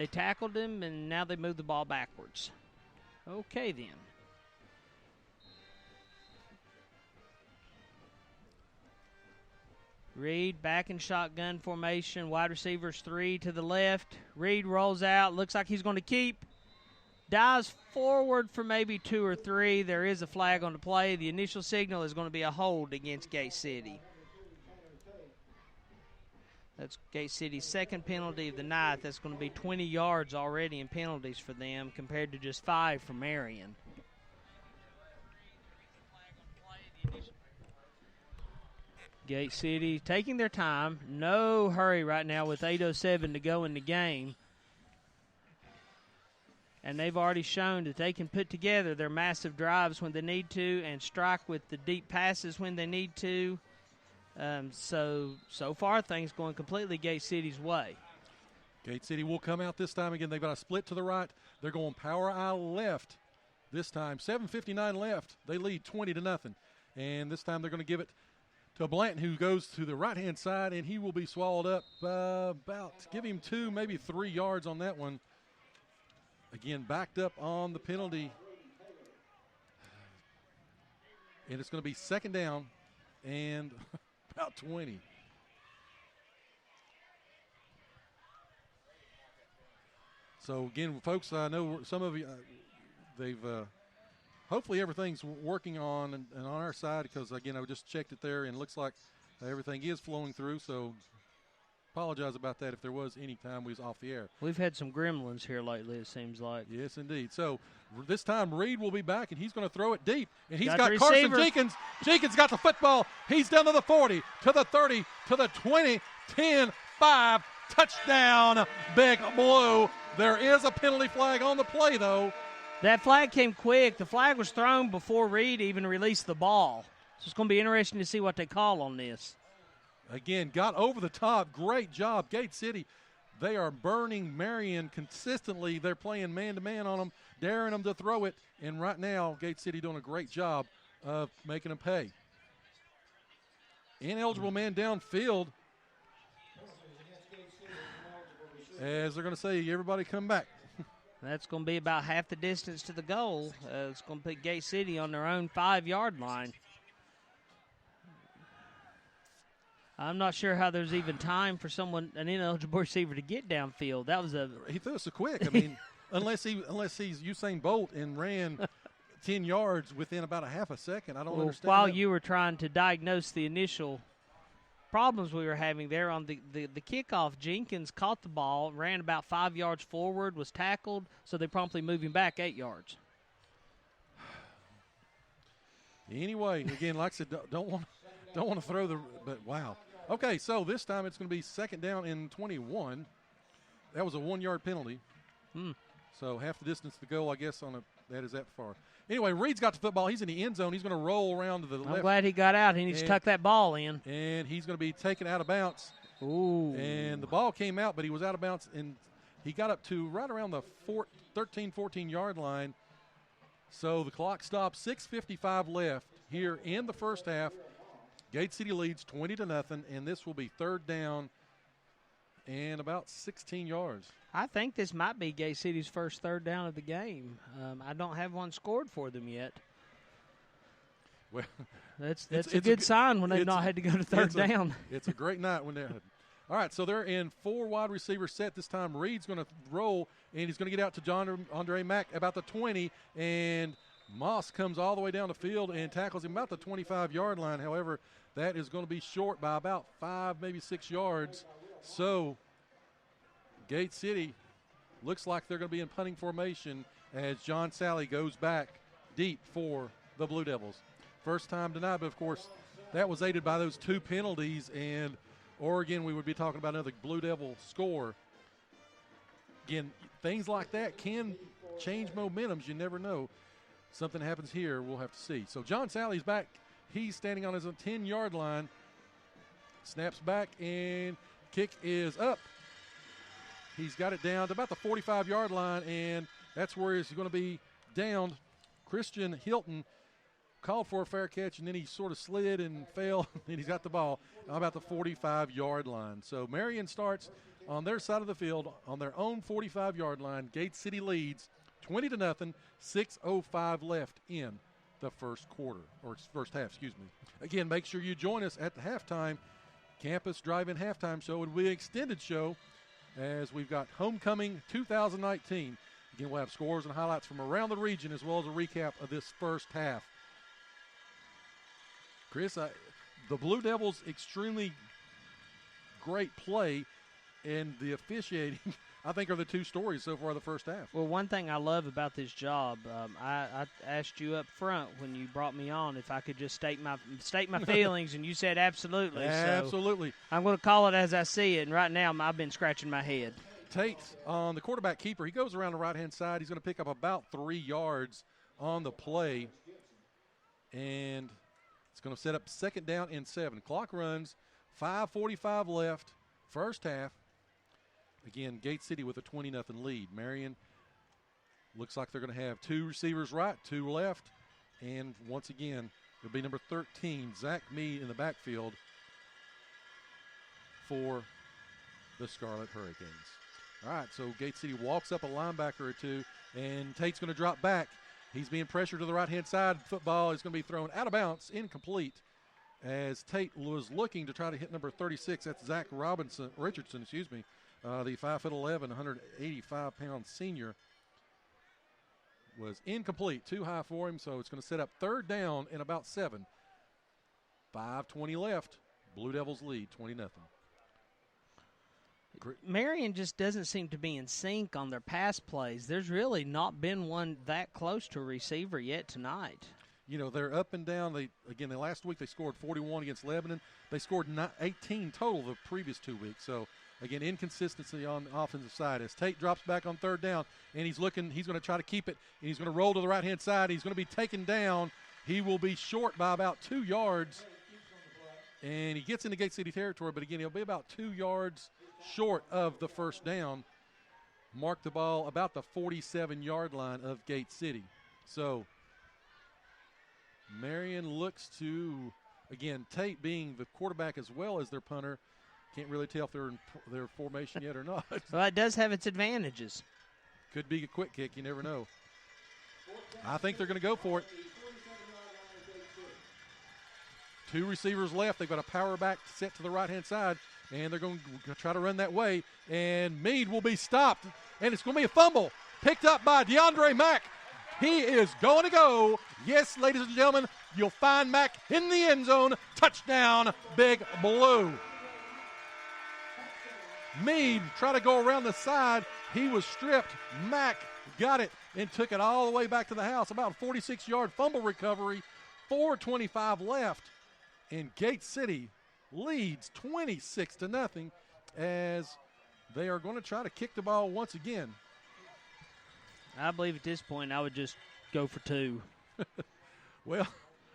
They tackled him, and now they move the ball backwards. Okay, then. Reed back in shotgun formation. Wide receivers 3 to the left. Reed rolls out. Looks like he's going to keep. Dives forward for maybe 2 or 3. There is a flag on the play. The initial signal is going to be a hold against Gate City. That's Gate City's second penalty of the night. That's going to be 20 yards already in penalties for them compared to just 5 for Marion. Gate City taking their time. No hurry right now with 8:07 to go in the game. And they've already shown that they can put together their massive drives when they need to and strike with the deep passes when they need to. So far, things going completely Gate City's way. Gate City will come out this time again. They've got a split to the right. They're going power eye left this time. 7:59 left. They lead 20-0. And this time they're going to give it to Blanton, who goes to the right-hand side, and he will be swallowed up give him 2, maybe 3 yards on that one. Again, backed up on the penalty. And it's going to be second down and about 20. So, again, folks, I know some of you, they've hopefully everything's working on and on our side because, again, I just checked it there and it looks like everything is flowing through. So, apologize about that if there was any time we was off the air. We've had some gremlins here lately, it seems like. Yes, indeed. So, this time Reed will be back, and he's going to throw it deep. And he's got got Carson Jenkins. Jenkins got the football. He's down to the 40, to the 30, to the 20, 10, 5. Touchdown, Big Blue. There is a penalty flag on the play, though. That flag came quick. The flag was thrown before Reed even released the ball. So it's going to be interesting to see what they call on this. Again, got over the top. Great job. Gate City, they are burning Marion consistently. They're playing man-to-man on them, daring them to throw it. And right now, Gate City doing a great job of making them pay. Ineligible man downfield. As they're going to say, everybody come back. That's going to be about half the distance to the goal. It's going to put Gate City on their own 5-yard line. I'm not sure how there's even time for an ineligible receiver to get downfield. He threw it so quick. I mean, unless he's Usain Bolt and ran 10 yards within about a half a second. I don't understand. While that. You were trying to diagnose the initial problems we were having there on the kickoff, Jenkins caught the ball, ran about 5 yards forward, was tackled, so they promptly moved him back 8 yards. Anyway, again, like I said, don't want to throw but wow. Okay, so this time it's going to be second down and 21. That was a 1-yard penalty. So half the distance to go, I guess, that is that far. Anyway, Reed's got the football. He's in the end zone. He's going to roll around to the left. I'm glad he got out. He needs to tuck that ball in. And he's going to be taken out of bounds. Ooh. And the ball came out, but he was out of bounds, and he got up to right around the 13, 14-yard line. So the clock stops. 6:55 left here in the first half. Gate City leads 20-0, and this will be third down and about 16 yards. I think this might be Gate City's first third down of the game. I don't have one scored for them yet. Well, that's a good sign when they've not had to go to third down. It's a great night when they're – all right, so they're in 4 wide receiver set this time. Reed's going to roll, and he's going to get out to John Andre Mack about the 20, and Moss comes all the way down the field and tackles him about the 25-yard line. However, that is going to be short by about 5, maybe 6 yards. So Gate City looks like they're going to be in punting formation as John Sally goes back deep for the Blue Devils. First time tonight, but, of course, that was aided by those 2 penalties, and Oregon, we would be talking about another Blue Devil score. Again, things like that can change momentums. You never know. Something happens here, we'll have to see. So John Sally's back. He's standing on his 10-yard line. Snaps back, and kick is up. He's got it down to about the 45-yard line, and that's where he's going to be downed. Christian Hilton called for a fair catch, and then he sort of slid and fell, and he's got the ball about the 45-yard line. So Marion starts on their side of the field on their own 45-yard line. Gate City leads 20-0, 6:05 left in the first quarter, or first half, excuse me. Again, make sure you join us at the halftime Campus Drive-In Halftime Show. It will be an extended show as we've got Homecoming 2019. Again, we'll have scores and highlights from around the region as well as a recap of this first half. Chris, the Blue Devils extremely great play, and the officiating, I think, are the two stories so far the first half. Well, one thing I love about this job, I asked you up front when you brought me on if I could just state my feelings, and you said absolutely. Absolutely. So I'm going to call it as I see it, and right now I've been scratching my head. Tate, on the quarterback keeper, he goes around the right-hand side. He's going to pick up about 3 yards on the play, and it's going to set up 2nd down and 7. Clock runs, 5:45 left, first half. Again, Gate City with a 20-0 lead. Marion looks like they're going to have 2 receivers right, 2 left, and once again, it'll be number 13, Zach Mead, in the backfield for the Scarlet Hurricanes. All right, so Gate City walks up a linebacker or two, and Tate's going to drop back. He's being pressured to the right-hand side. Football is going to be thrown out of bounds, incomplete, as Tate was looking to try to hit number 36. That's Zach Richardson, the 5'11", 185-pound senior. Was incomplete, too high for him, so it's going to set up 3rd down and about 7. 5:20 left. Blue Devils lead 20-0. Marion just doesn't seem to be in sync on their pass plays. There's really not been one that close to a receiver yet tonight. You know, they're up and down. Last week they scored 41 against Lebanon. They scored 18 total the previous 2 weeks. So, again, inconsistency on the offensive side. As Tate drops back on 3rd down, and he's going to try to keep it, and he's going to roll to the right-hand side. He's going to be taken down. He will be short by about 2 yards, and he gets into Gate City territory, but, again, he'll be about 2 yards short of the first down. Mark the ball about the 47-yard line of Gate City. So Marion looks to, again, Tate being the quarterback as well as their punter. Can't really tell if they're in their formation yet or not. Well, it does have its advantages. Could be a quick kick. You never know. I think they're going to go for it. 2 receivers left. They've got a power back set to the right-hand side, and they're going to try to run that way. And Meade will be stopped, and it's going to be a fumble picked up by DeAndre Mack. He is going to go. Yes, ladies and gentlemen, you'll find Mack in the end zone. Touchdown, Big Blue. Meade tried to go around the side. He was stripped. Mack got it and took it all the way back to the house. About a 46-yard fumble recovery. 4:25 left. And Gate City leads 26-0 as they are going to try to kick the ball once again. I believe at this point I would just go for 2. Well,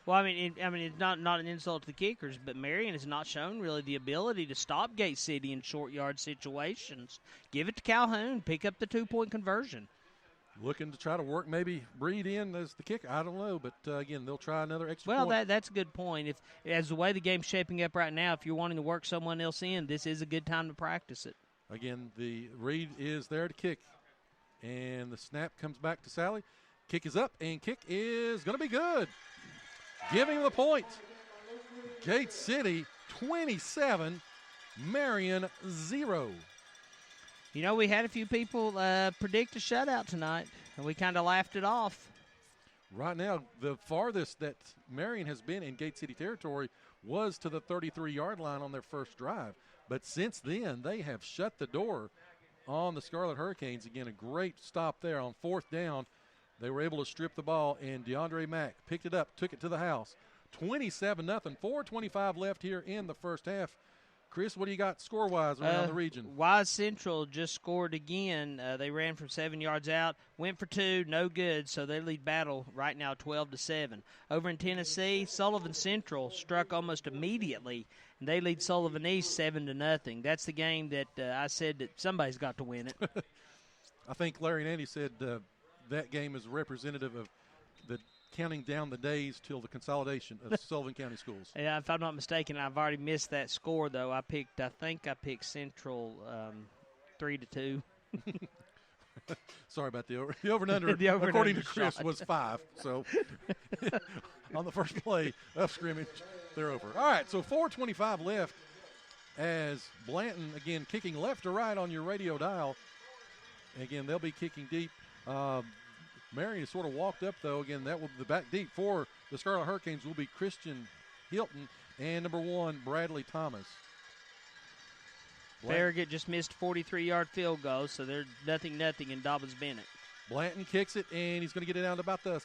I mean, it's not an insult to the kickers, but Marion has not shown really the ability to stop Gate City in short yard situations. Give it to Calhoun, pick up the 2-point conversion. Looking to try to work maybe Breed in as the kicker. I don't know, but again, they'll try another extra point. Well, that's a good point. If as the way the game's shaping up right now, if you're wanting to work someone else in, this is a good time to practice it. Again, the Reed is there to kick, and the snap comes back to Sally. Kick is up, and kick is going to be good. Giving the point. Gate City 27, Marion 0. You know, we had a few people predict a shutout tonight, and we kind of laughed it off. Right now, the farthest that Marion has been in Gate City territory was to the 33-yard line on their first drive. But since then, they have shut the door on the Scarlet Hurricanes. Again, a great stop there on 4th down. They were able to strip the ball, and DeAndre Mack picked it up, took it to the house. 27-0, 4:25 left here in the first half. Chris, what do you got score-wise around the region? Wise Central just scored again. They ran from 7 yards out, went for 2, no good, so they lead battle right now 12-7. Over in Tennessee, Sullivan Central struck almost immediately, and they lead Sullivan East 7-0. That's the game that I said that somebody's got to win it. I think Larry and Andy said that game is representative of the counting down the days till the consolidation of Sullivan County schools. Yeah, if I'm not mistaken, I've already missed that score, though. I think I picked Central 3-2. Sorry about the over and under. The over and according under to Chris, shot. was 5. So on the first play of scrimmage, they're over. All right, so 4:25 left as Blanton, again, kicking left to right on your radio dial. Again, they'll be kicking deep. Marion has sort of walked up, though. Again, that will the back deep for the Scarlet Hurricanes will be Christian Hilton and number 1, Bradley Thomas. Farragut just missed 43-yard field goal, so they're nothing in Dobbins-Bennett. Blanton kicks it, and he's going to get it down to about the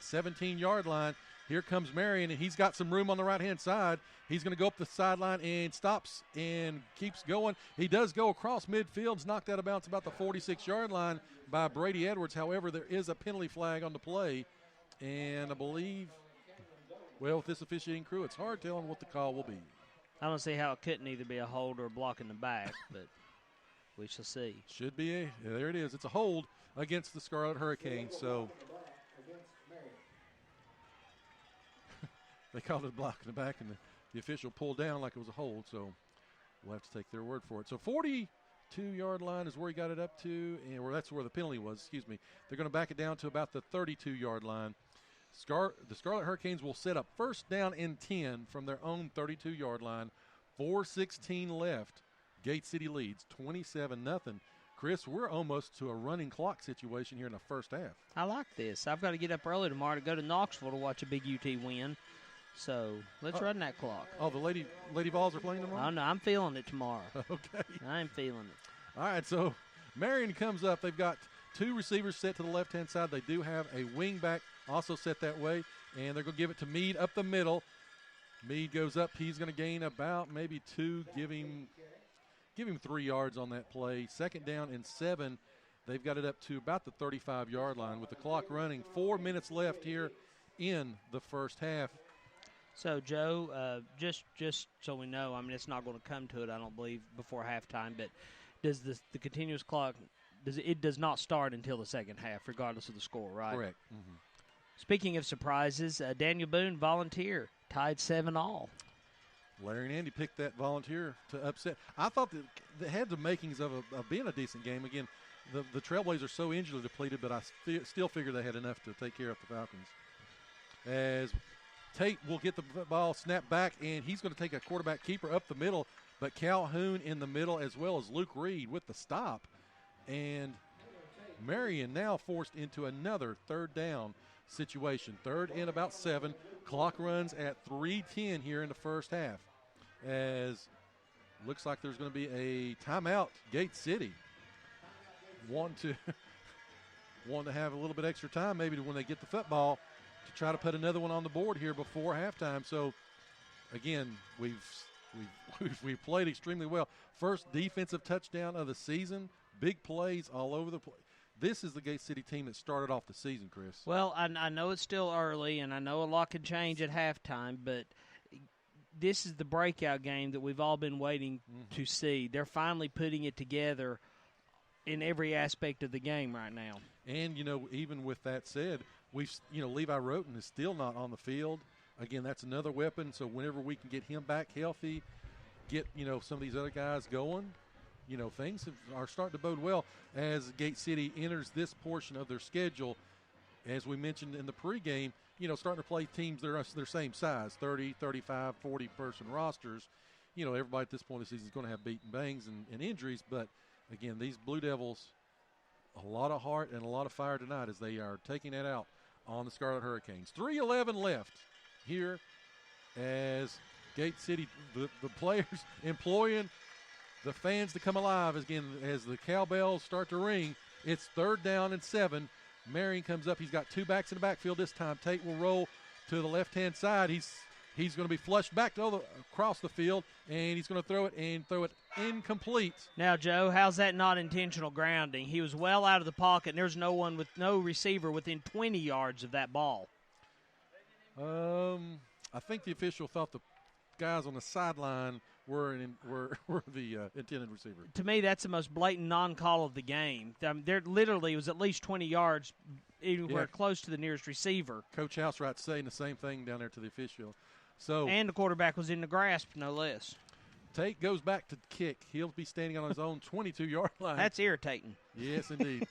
17-yard line. Here comes Marion, and he's got some room on the right-hand side. He's going to go up the sideline and stops and keeps going. He does go across midfield. It's knocked out of bounds about the 46-yard line by Brady Edwards. However, there is a penalty flag on the play, and I believe, well, with this officiating crew, it's hard telling what the call will be. I don't see how it couldn't either be a hold or a block in the back, but we shall see. Should be there it is. It's a hold against the Scarlet Hurricanes. So they called it a block in the back, and the official pulled down like it was a hold. So we'll have to take their word for it. So 42-yard line is where he got it up to, and that's where the penalty was. Excuse me. They're going to back it down to about the 32-yard line. The Scarlet Hurricanes will set up first down and 10 from their own 32-yard line. 4:16 left. Gate City leads 27-0. Chris, we're almost to a running clock situation here in the first half. I like this. I've got to get up early tomorrow to go to Knoxville to watch a big UT win. So let's run that clock. Oh, the Lady Vols are playing tomorrow? Oh, no, I'm feeling it tomorrow. Okay. I'm feeling it. All right, so Marion comes up. They've got 2 receivers set to the left-hand side. They do have a wing back also set that way, and they're going to give it to Meade up the middle. Meade goes up. He's going to gain about maybe 2, give him 3 yards on that play. Second down and 7. They've got it up to about the 35-yard line with the clock running. 4 minutes left here in the first half. So, Joe, just so we know, I mean, it's not going to come to it, I don't believe, before halftime, but does the continuous clock, it does not start until the second half, regardless of the score, right? Correct. Mm-hmm. Speaking of surprises, Daniel Boone, Volunteer, tied 7-all. Larry and Andy picked that Volunteer to upset. I thought that they had the makings of being a decent game. Again, the Trailblazers are so injury depleted, but I still figure they had enough to take care of the Falcons. As Tate will get the ball snapped back, and he's going to take a quarterback keeper up the middle, but Calhoun in the middle as well as Luke Reed with the stop. And Marion now forced into another third down situation. Third and about 7. Clock runs at 3:10 here in the first half. As looks like there's going to be a timeout. Gate City want to have a little bit extra time maybe when they get the football to try to put another one on the board here before halftime. So again, we've played extremely well. First defensive touchdown of the season. Big plays all over the place. This is the Gate City team that started off the season, Chris. Well, I know it's still early, and I know a lot can change at halftime, but this is the breakout game that we've all been waiting to see. They're finally putting it together in every aspect of the game right now. And, even with that said, Levi Roten is still not on the field. Again, that's another weapon, so whenever we can get him back healthy, get, some of these other guys going, things are starting to bode well as Gate City enters this portion of their schedule. As we mentioned in the pregame, starting to play teams that are their same size, 30, 35, 40-person rosters. Everybody at this point of the season is going to have beaten bangs and injuries. But, again, these Blue Devils, a lot of heart and a lot of fire tonight as they are taking it out on the Scarlet Hurricanes. 3:11 left here as Gate City, the players employing the fans to come alive again as the cowbells start to ring. It's third down and 7. Marion comes up. He's got 2 backs in the backfield this time. Tate will roll to the left-hand side. He's going to be flushed back across the field, and he's going to throw it incomplete. Now, Joe, how's that not intentional grounding? He was well out of the pocket, and there's no receiver within 20 yards of that ball. I think the official thought the guys on the sideline were the intended receiver. To me, that's the most blatant non-call of the game. There literally was at least 20 yards anywhere close to the nearest receiver. Coach Housewright saying the same thing down there to the official. And the quarterback was in the grasp, no less. Tate goes back to kick. He'll be standing on his own 22-yard line. That's irritating. Yes, indeed.